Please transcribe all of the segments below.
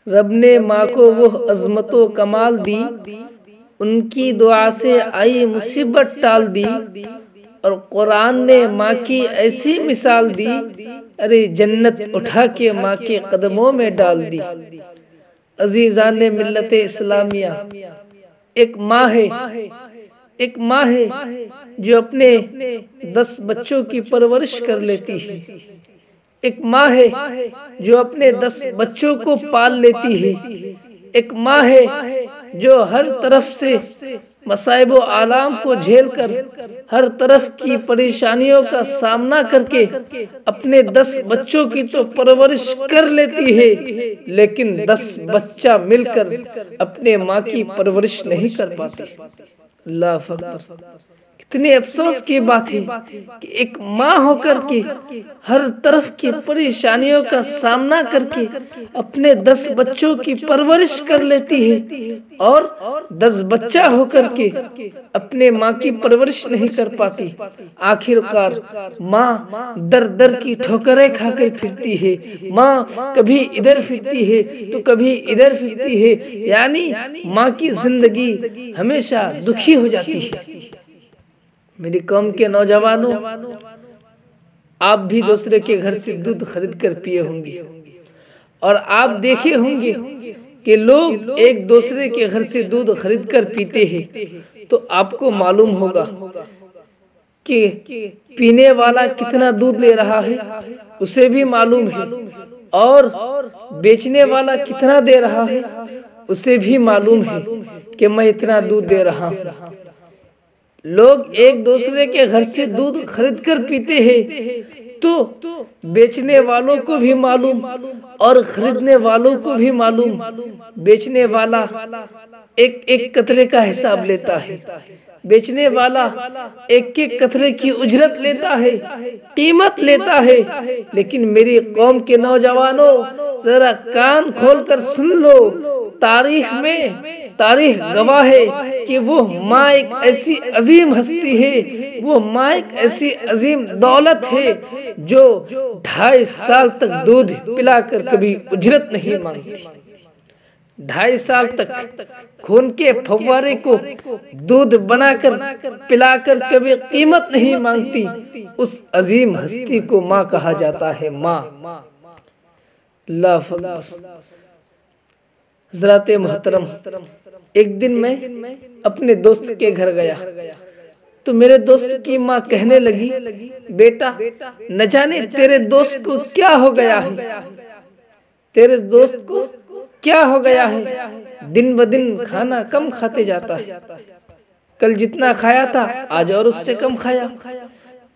रब ने माँ को वो अज़मतो कमाल दी, उनकी दुआ से आई मुसीबत टाल दी। और कुरान ने माँ की ऐसी मिसाल दी, अरे जन्नत उठा के माँ के कदमों में डाल दी। अजीज़ान ने मिल्लत इस्लामिया, एक माँ है, एक माँ है जो अपने 10 बच्चों की परवरिश कर लेती है। एक माँ है जो अपने 10 बच्चों को पाल लेती है। एक माँ है जो हर तरफ से मसाइब व आलाम को झेल कर, हर तरफ की परेशानियों का सामना करके अपने 10 बच्चों की तो परवरिश कर लेती है, लेकिन 10 बच्चा मिलकर अपने माँ की परवरिश नहीं कर पाते। अल्लाह अकबर। कितने अफसोस की बात है कि एक माँ होकर के हर तरफ की परेशानियों का सामना करके अपने 10 बच्चों की परवरिश कर लेती है, और 10 बच्चा होकर के अपने माँ की परवरिश नहीं कर पाती। आखिरकार माँ दर दर की ठोकरें खाकर फिरती है। माँ कभी इधर फिरती है तो कभी इधर फिरती है, यानी माँ की जिंदगी हमेशा दुखी हो जाती है। मेरी कौम के नौजवानों, आप भी दूसरे के घर से दूध खरीद कर पिए होंगे, और आप देखे होंगे कि लोग एक दूसरे के घर से दूध खरीद कर पीते हैं, तो आपको मालूम होगा कि पीने वाला कितना दूध ले रहा है उसे भी मालूम है, और बेचने वाला कितना दे रहा है उसे भी मालूम है कि मैं इतना दूध दे रहा हूँ। लोग एक दूसरे के घर से दूध खरीद कर पीते हैं, तो बेचने वालों को भी मालूम और खरीदने वालों को भी मालूम। बेचने वाला एक एक कतरे का हिसाब लेता है, बेचने वाला एक एक कतरे की उजरत लेता है, कीमत लेता है। लेकिन मेरी कौम के नौजवानों, जरा कान खोल कर सुन लो, तारीख गवाह है कि वो माँ एक ऐसी अजीम हस्ती है, वो माँ एक ऐसी अजीम दौलत है जो 2.5 साल तक दूध पिलाकर कभी उजरत नहीं मांगती। 2.5 साल तक खून के फव्वारे को दूध बनाकर पिलाकर कभी कीमत नहीं मांगती। उस अजीम हस्ती को माँ कहा जाता है। माँ हज़रात मोहतरम, एक दिन मैं अपने दोस्त के घर गया तो मेरे दोस्त की माँ कहने लगी, बेटा न जाने तेरे दोस्त को क्या हो गया है, तेरे दोस्त को क्या हो गया है, दिन ब दिन खाना कम खाते जाता है, कल जितना खाया था आज और उससे कम खाया।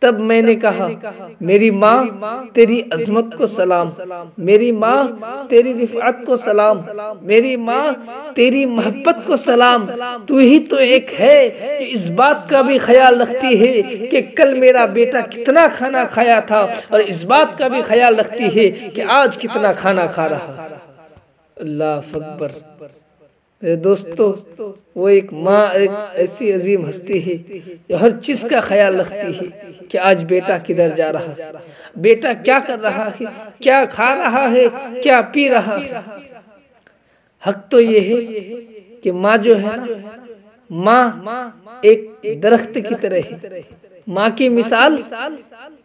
तब मैंने कहा, मेरी माँ तेरी अजमत को सलाम, मेरी माँ तेरी रिफ़ात को सलाम, मेरी माँ तेरी मोहब्बत को सलाम। तू ही तो एक है जो इस बात का भी ख्याल रखती है कि कल मेरा बेटा कितना खाना खाया था, और इस बात का भी ख्याल रखती है कि आज कितना खाना खा रहा। अल्लाह अकबर। मेरे दोस्तों, वो एक माँ एक ऐसी अजीम हस्ती है जो हर चीज का ख्याल रखती है कि आज बेटा किधर जा रहा है, बेटा क्या कर रहा है, क्या खा रहा है, क्या पी रहा है। हक तो ये है कि माँ जो है ना, माँ एक दरख्त की तरह है। माँ की मिसाल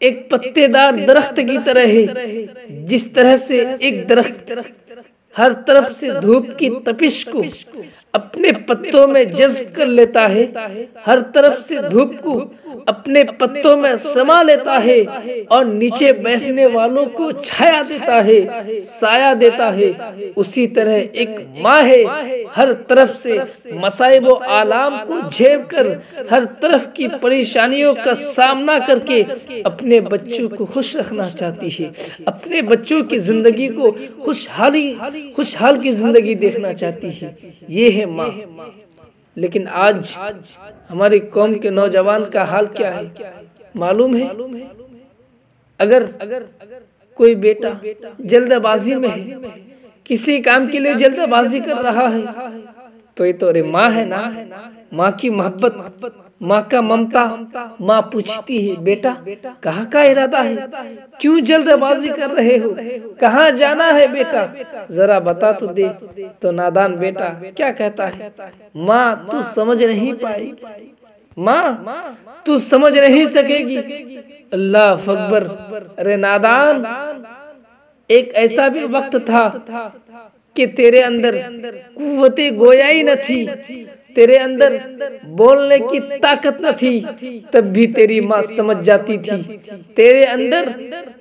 एक पत्तेदार दरख्त की तरह है। जिस तरह से एक दरख्त हर तरफ से धूप की तपिश को अपने पत्तों में जज्ब कर लेता है, हर तरफ से धूप को अपने पत्तों में समा लेता है, और नीचे बैठने वालों को छाया देता है, साया देता है, उसी तरह एक माँ है हर तरफ से मसाइब व आलाम को झेल कर, हर तरफ की परेशानियों का सामना करके अपने बच्चों को खुश रखना चाहती है, अपने बच्चों की जिंदगी को खुशहाल की जिंदगी देखना चाहती है। ये है माँ। लेकिन आज हमारी कौम के नौजवान का हाल क्या है मालूम है? अगर कोई बेटा जल्दबाजी में है, किसी काम के लिए जल्दबाजी कर रहा है, तो ये तो अरे माँ है ना, माँ की मोहब्बत, माँ का ममता। माँ पूछती है, बेटा कहाँ का इरादा है, क्यों जल्दबाजी कर रहे हो, कहाँ जाना है बेटा, जरा बता तो दे। तो नादान बेटा क्या कहता है, माँ तू समझ नहीं पाएगी, माँ तू समझ नहीं सकेगी। अल्लाह अकबर। अरे नादान, एक ऐसा भी वक्त था कि तेरे अंदर कुव्वते गोयाई न थी, तेरे अंदर बोलने की ताकत न थी, तब भी तेरी माँ समझ जाती थी। तेरे अंदर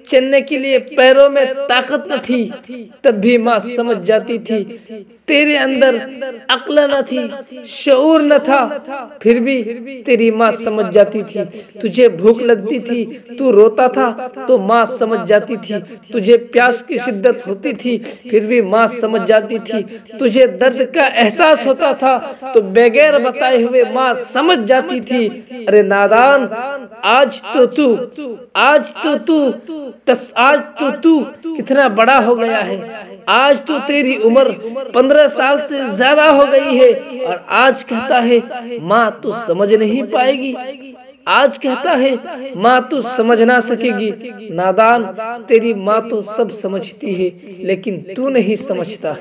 चलने के लिए पैरों में ताकत न थी, तब भी माँ समझ जाती थी। तेरे अंदर अक्ल न थी, शऊर न था, फिर भी तेरी माँ समझ जाती थी। तुझे भूख लगती थी, तू रोता था तो माँ समझ जाती थी। तुझे प्यास की शिद्दत होती थी, फिर भी माँ समझ जाती थी। तुझे दर्द का एहसास होता था तो बगैर बताए हुए माँ समझ जाती थी। अरे नादान, आज तो तू कितना बड़ा हो गया है। आज तो तेरी उम्र 15 साल से ज्यादा हो गई है और आज कहता है माँ तू समझ नहीं पाएगी। आज कहता है माँ तू समझ ना सकेगी। नादान, तेरी माँ तो सब समझती है लेकिन तू नहीं समझता।